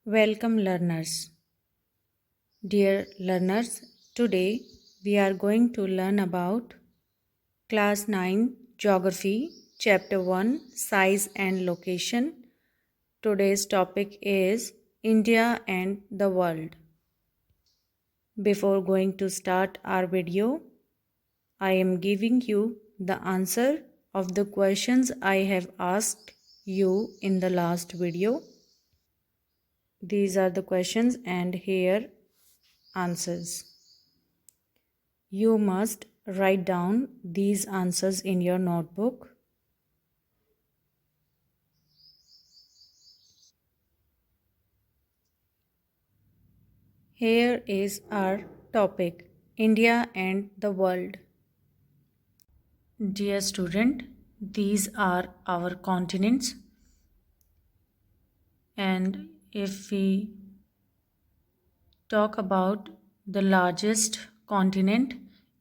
Welcome, learners. Dear learners, today we are going to learn about Class 9 Geography, Chapter 1 Size and Location. Today's topic is India and the World. Before going to start our video, I am giving you the answer of the questions I have asked you in the last video. These are the questions and here answers. You must write down these answers in your notebook. Here is our topic, India and the world. Dear student, these are our continents, and if we talk about the largest continent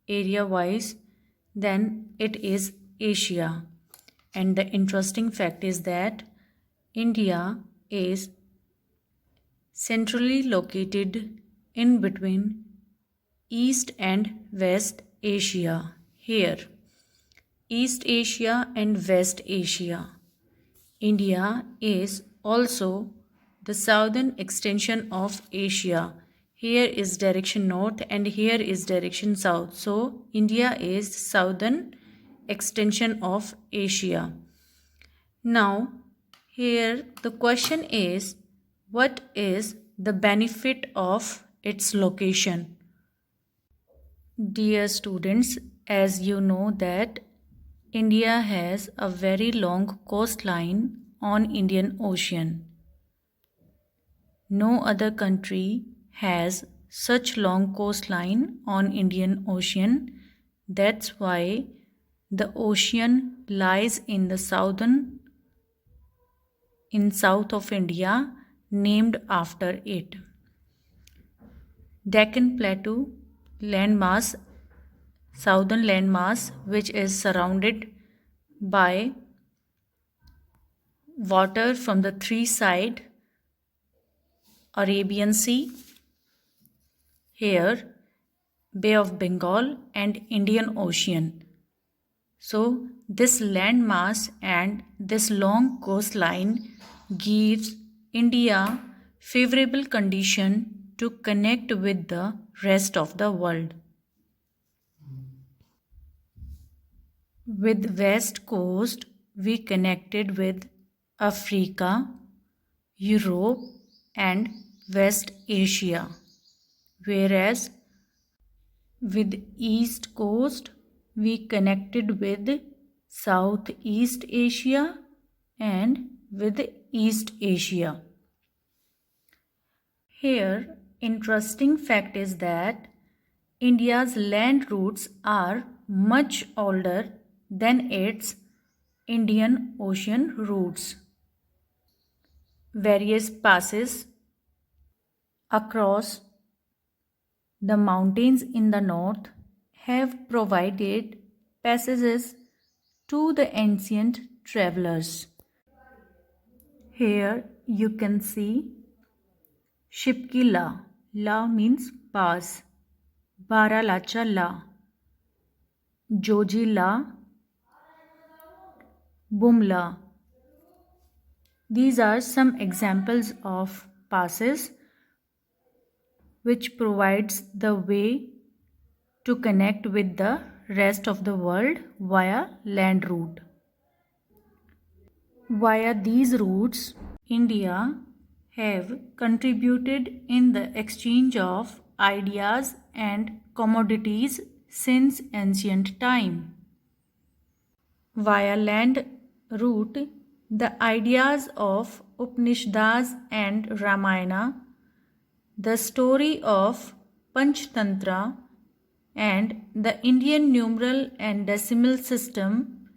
area wise, then it is Asia. And the interesting fact is that India is centrally located in between East and West Asia. Here, East Asia and West Asia. India is also the southern extension of Asia. Here is direction north and here is direction south. So, India is southern extension of Asia. Now, here the question is, what is the benefit of its location? Dear students, as you know that India has a very long coastline on Indian Ocean. No other country has such long coastline on Indian Ocean. That's why the ocean lies in the south of India, named after it. Deccan Plateau landmass, southern landmass, which is surrounded by water from the three sides, Arabian Sea, here Bay of Bengal and Indian Ocean. So this landmass and this long coastline gives India favorable condition to connect with the rest of the world. With west coast we connected with Africa, Europe and West Asia, whereas with east coast we connected with Southeast Asia and with East Asia. Here, interesting fact is that India's land routes are much older than its Indian Ocean routes. Various passes across the mountains in the north have provided passages to the ancient travelers. Here you can see Shipki La. La means pass. Baralacha La. Joji La. Bumla. These are some examples of passes which provides the way to connect with the rest of the world via land route. Via these routes, India have contributed in the exchange of ideas and commodities since ancient time. Via land route, the ideas of Upanishads and Ramayana, the story of Panchtantra, and the Indian numeral and decimal system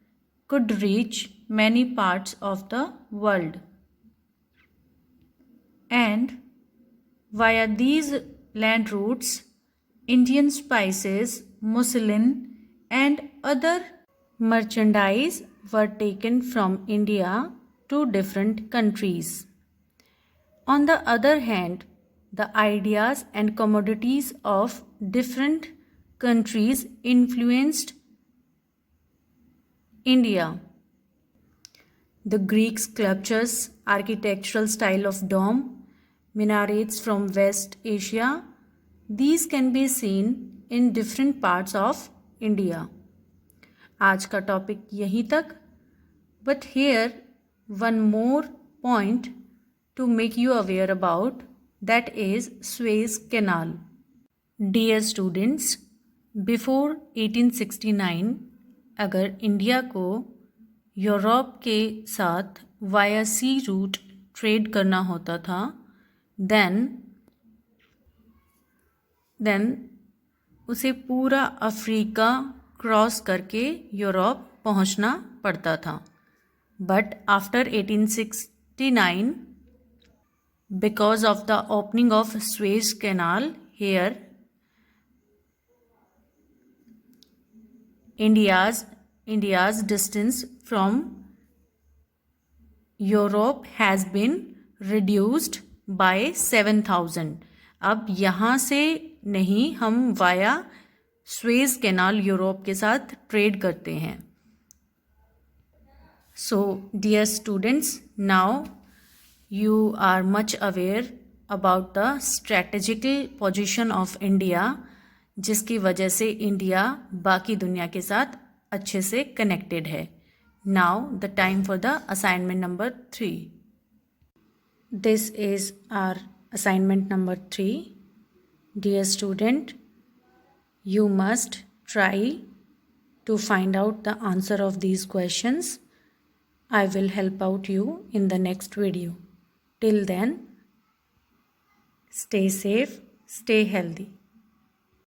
could reach many parts of the world. And via these land routes, Indian spices, muslin, and other merchandise were taken from India to different countries. On the other hand, the ideas and commodities of different countries influenced India. The Greek sculptures, architectural style of dome, minarets from West Asia, these can be seen in different parts of India. आज का topic यहीं तक. But here one more point to make you aware about, that is Suez Canal. Dear students, before 1869 अगर India को Europe के साथ via सी root trade करना होता था, देन उसे पूरा अफ्रीका क्रॉस करके यूरोप पहुंचना पड़ता था. But after 1869, because of the opening of Suez Canal, here India's distance from Europe has been reduced by 7,000. अब यहाँ से नहीं, हम वाया स्वेज कैनाल यूरोप के साथ ट्रेड करते हैं. So dear students, now you are much aware about the strategical position of India, जिसकी वजह से इंडिया बाकी दुनिया के साथ अच्छे से कनेक्टेड है. Now the time for the assignment number 3. This is our assignment number 3. Dear student, you must try to find out the answer of these questions. I will help out you in the next video. Till then, stay safe, stay healthy.